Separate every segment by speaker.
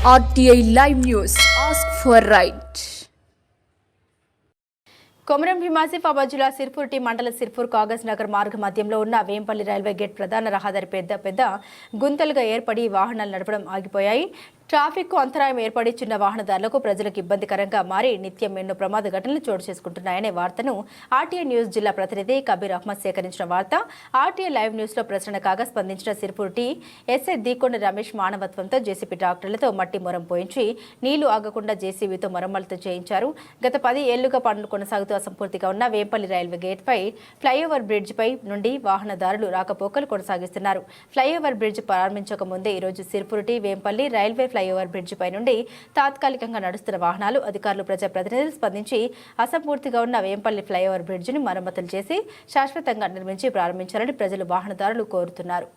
Speaker 1: RTI Live News. Ask for right.
Speaker 2: Komaram Bheem Asifabad జిల్లా సిర్పూర్ మండల సిర్పూర్ కాగజ్ నగర్ మార్గ మధ్యంలో ఉన్న వేంపల్లి రైల్వే గేట్ ప్రధాన రహదారి పెద్ద గుంతలుగా ఏర్పడి వాహనాలు నడపడం ఆగిపోయాయి. ట్రాఫిక్ అంతరాయం ఏర్పడి చిన్న వాహనదారులకు ప్రజలకు ఇబ్బందికరంగా మారి నిత్యం ఎన్నో ప్రమాద ఘటనలు చోటు చేసుకుంటున్నాయనే వార్తను ఆర్టీఐ న్యూస్ జిల్లా ప్రతినిధి కబీర్ అహ్మద్ సేకరించిన వార్త ఆర్టీఐ లైవ్ న్యూస్ లో ప్రచురణ కాగా స్పందించిన సిర్పూర్ ఎస్ఐ దీకొండ రమేష్ మానవత్వంతో జేసీబీ ట్రాక్టర్లతో మట్టి మొరం పోయించి నీళ్లు ఆగకుండా జేసీబీతో మరమ్మతులు చేయించారు. గత 10 ఏళ్లుగా పనులు కొనసాగుతూ అసంపూర్తిగా ఉన్న వేంపల్లి రైల్వే గేట్ పై ఫ్లైఓవర్ బ్రిడ్జ్ పై నుండి వాహనదారులు రాకపోకలు కొనసాగిస్తున్నారు. ఫ్లైఓవర్ బ్రిడ్జ్ ప్రారంభించక ముందే ఈరోజు Sirpur Vempalli railway flyover bridge పై నుండి తాత్కాలికంగా నడుస్తున్న వాహనాలు అధికారులు ప్రజాప్రతినిధులు స్పందించి అసంపూర్తిగా ఉన్న వేంపల్లి ఫ్లైఓవర్ బ్రిడ్జ్ ను మరమ్మతులు చేసి శాశ్వతంగా నిర్మించి ప్రారంభించాలని ప్రజలు వాహనదారులు కోరుతున్నారు.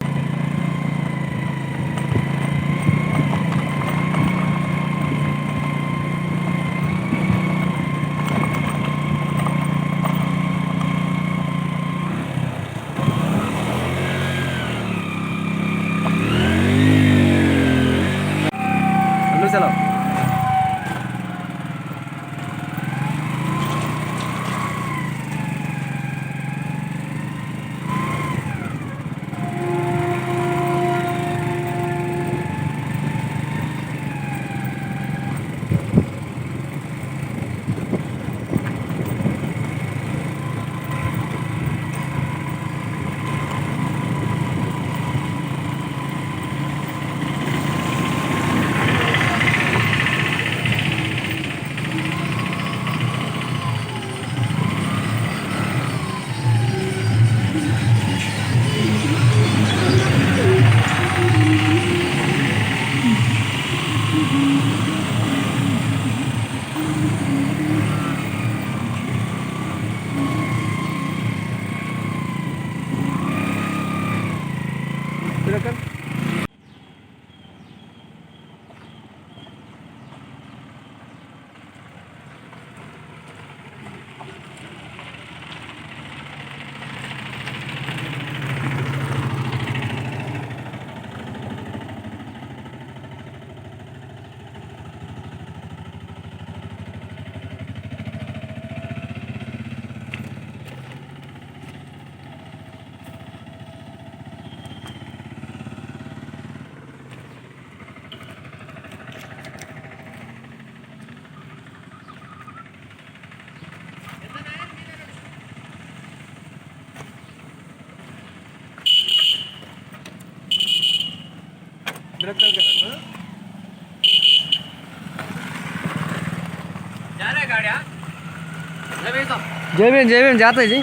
Speaker 3: जय भीम जाता है जी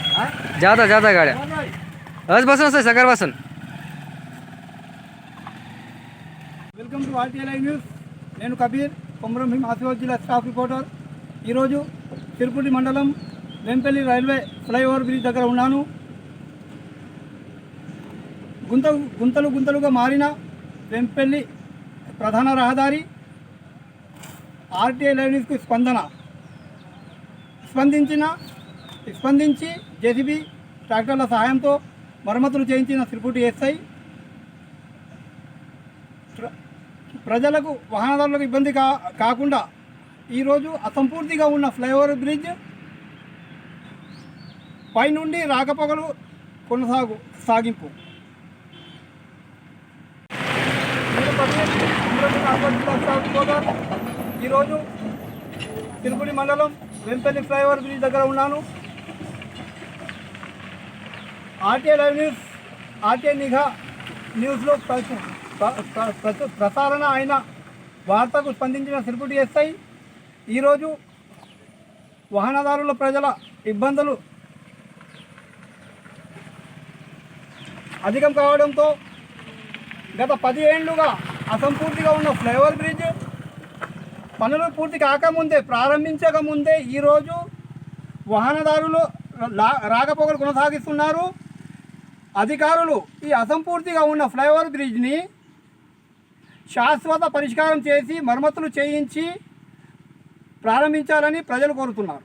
Speaker 3: जाता गाड़िया बस बसन वస్తాయి సగర్ బసన్.
Speaker 4: Welcome to RTI live news. నేను కబీర్, కొమరం భీం ఆసిఫాబాద్ జిల్లా స్టాఫ్ రిపోర్టర్. ఈరోజు సిర్పూర్ మండలం వేంపల్లి రైల్వే ఫ్లైఓవర్ బ్రిడ్జ్ దగ్గర ఉన్నాను. గుంతలుగా మారిన వేంపల్లి ప్రధాన రహదారి ఆర్టీఐ లైవ్ న్యూస్కు స్పందించి జేసీబీ ట్రాక్టర్ల సహాయంతో మరమ్మతులు చేయించిన సిర్పూర్ ఎస్ఐ ప్రజలకు వాహనదారులకు ఇబ్బంది కాకుండా ఈరోజు అసంపూర్తిగా ఉన్న ఫ్లైఓవర్ బ్రిడ్జ్ పైనుండి రాకపోకలు సాగింపు. ఈరోజు సిర్పూర్ మండలం వేంపల్లి ఫ్లైఓవర్ బ్రిడ్జ్ దగ్గర ఉన్నాను. ఆర్టీఐ లైవ్ న్యూస్, ఆర్టీఐ నిఘా న్యూస్లో ప్రసారణ అయిన వార్తకు స్పందించిన సిర్పూర్ ఎస్ఐ ఈరోజు వాహనదారుల ప్రజల ఇబ్బందులు అధికం కావడంతో గత 10 ఏళ్లుగా అసంపూర్తిగా ఉన్న ఫ్లైఓవర్ బ్రిడ్జ్ పనులు పూర్తి ప్రారంభించకముందే ఈరోజు వాహనదారులు రాకపోకలు కొనసాగిస్తున్నారు. అధికారులు ఈ అసంపూర్తిగా ఉన్న ఫ్లైఓవర్ బ్రిడ్జ్ని శాశ్వత పరిష్కారం చేసి మరమ్మతులు చేయించి ప్రారంభించాలని ప్రజలు కోరుతున్నారు.